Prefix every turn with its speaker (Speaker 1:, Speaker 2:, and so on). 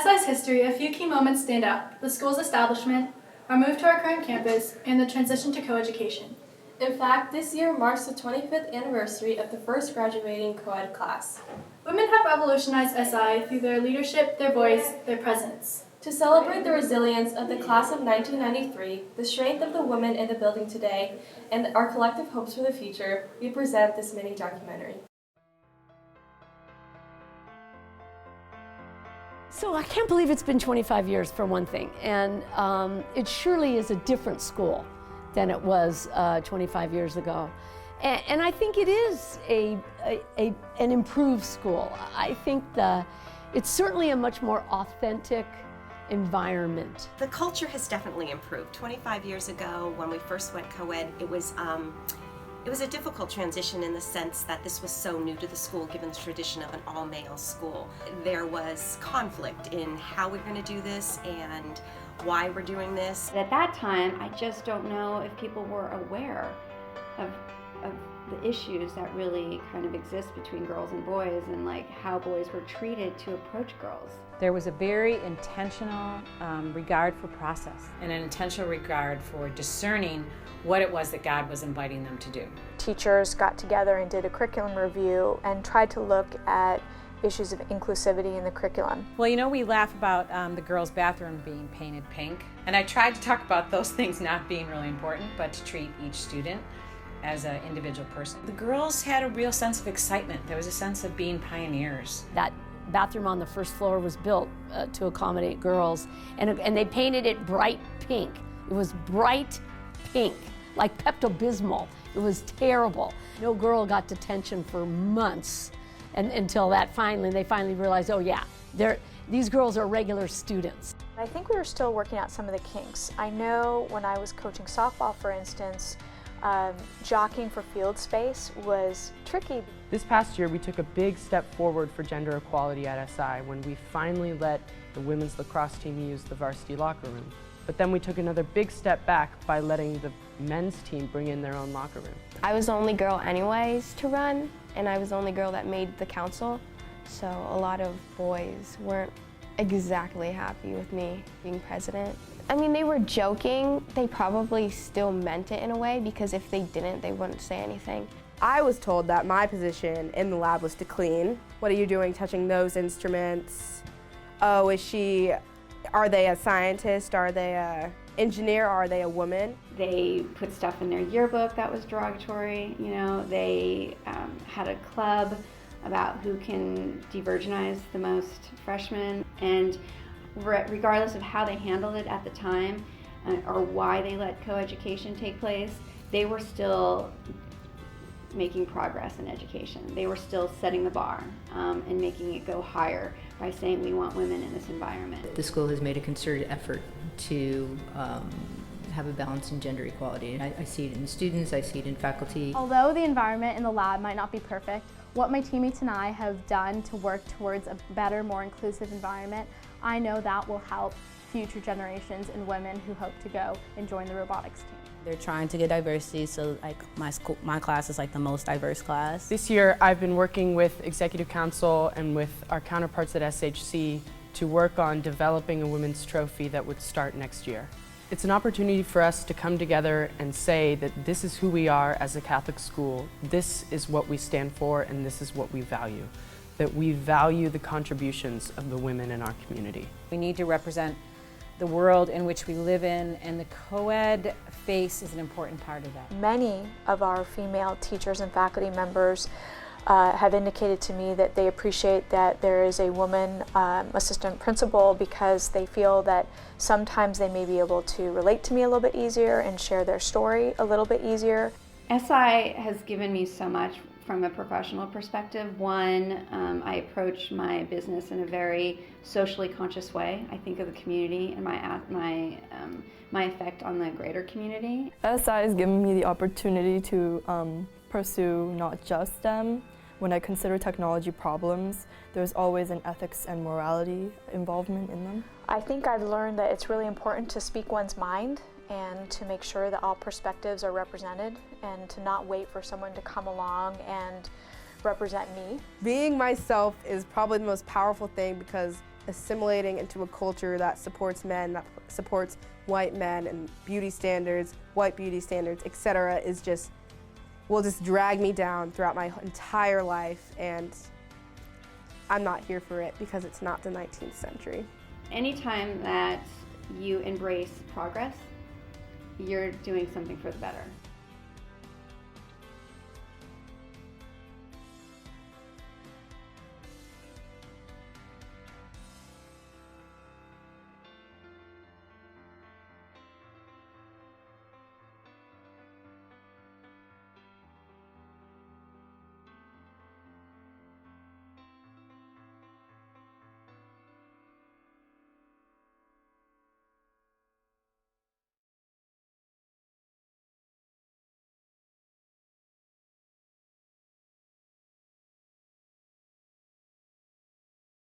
Speaker 1: SI's history, a few key moments stand out: the school's establishment, our move to our current campus, and the transition to coeducation.
Speaker 2: In fact, this year marks the 25th anniversary of the first graduating co-ed class.
Speaker 1: Women have revolutionized SI through their leadership, their voice, their presence.
Speaker 2: To celebrate the resilience of the class of 1993, the strength of the women in the building today, and our collective hopes for the future, we present this mini documentary.
Speaker 3: So I can't believe it's been 25 years for one thing, and it surely is a different school than it was 25 years ago. And I think it is an improved school. I think it's certainly a much more authentic environment.
Speaker 4: The culture has definitely improved. 25 years ago, when we first went co-ed, it was a difficult transition in the sense that this was so new to the school, given the tradition of an all-male school. There was conflict in how we're going to do this and why we're doing this.
Speaker 5: At that time, I just don't know if people were aware of the issues that really kind of exist between girls and boys, and like how boys were treated to approach girls.
Speaker 6: There was a very intentional regard for process and an intentional regard for discerning what it was that God was inviting them to do.
Speaker 7: Teachers got together and did a curriculum review and tried to look at issues of inclusivity in the curriculum.
Speaker 6: Well, you know, we laugh about the girls' bathroom being painted pink, and I tried to talk about those things not being really important, but to treat each student as an individual person. The girls had a real sense of excitement. There was a sense of being pioneers.
Speaker 3: That bathroom on the first floor was built to accommodate girls, and they painted it bright pink. It was bright pink, like Pepto-Bismol. It was terrible. No girl got detention for months, and until they finally realized, oh yeah, these girls are regular students.
Speaker 7: I think we were still working out some of the kinks. I know when I was coaching softball, for instance, jockeying for field space was tricky.
Speaker 8: This past year, we took a big step forward for gender equality at SI when we finally let the women's lacrosse team use the varsity locker room. But then we took another big step back by letting the men's team bring in their own locker room.
Speaker 9: I was the only girl anyways to run, and I was the only girl that made the council, so a lot of boys weren't exactly happy with me being president. I mean, they were joking. They probably still meant it in a way, because if they didn't, they wouldn't say anything.
Speaker 10: I was told that my position in the lab was to clean. What are you doing touching those instruments? Oh, are they a scientist? Are they a engineer? Are they a woman?
Speaker 5: They put stuff in their yearbook that was derogatory. You know, they had a club about who can de-virginize the most freshmen, and regardless of how they handled it at the time or why they let coeducation take place, they were still making progress in education. They were still setting the bar and making it go higher by saying we want women in this environment.
Speaker 11: The school has made a concerted effort to have a balance in gender equality. I see it in the students, I see it in faculty.
Speaker 12: Although the environment in the lab might not be perfect, what my teammates and I have done to work towards a better, more inclusive environment, I know that will help future generations and women who hope to go and join the robotics team.
Speaker 13: They're trying to get diversity, so like my class is like the most diverse class.
Speaker 8: This year, I've been working with Executive Council and with our counterparts at SHC to work on developing a women's trophy that would start next year. It's an opportunity for us to come together and say that this is who we are as a Catholic school, this is what we stand for, and this is what we value. That we value the contributions of the women in our community.
Speaker 6: We need to represent the world in which we live in, and the co-ed face is an important part of that.
Speaker 7: Many of our female teachers and faculty members have indicated to me that they appreciate that there is a woman assistant principal, because they feel that sometimes they may be able to relate to me a little bit easier and share their story a little bit easier.
Speaker 5: SI has given me so much from a professional perspective. One, I approach my business in a very socially conscious way. I think of the community and my effect on the greater community.
Speaker 14: SI has given me the opportunity to pursue not just STEM. When I consider technology problems, there's always an ethics and morality involvement in them.
Speaker 7: I think I've learned that it's really important to speak one's mind and to make sure that all perspectives are represented, and to not wait for someone to come along and represent me.
Speaker 10: Being myself is probably the most powerful thing, because assimilating into a culture that supports men, that supports white men, and beauty standards, white beauty standards, etc., will just drag me down throughout my entire life, and I'm not here for it because it's not the 19th century.
Speaker 5: Anytime that you embrace progress, you're doing something for the better.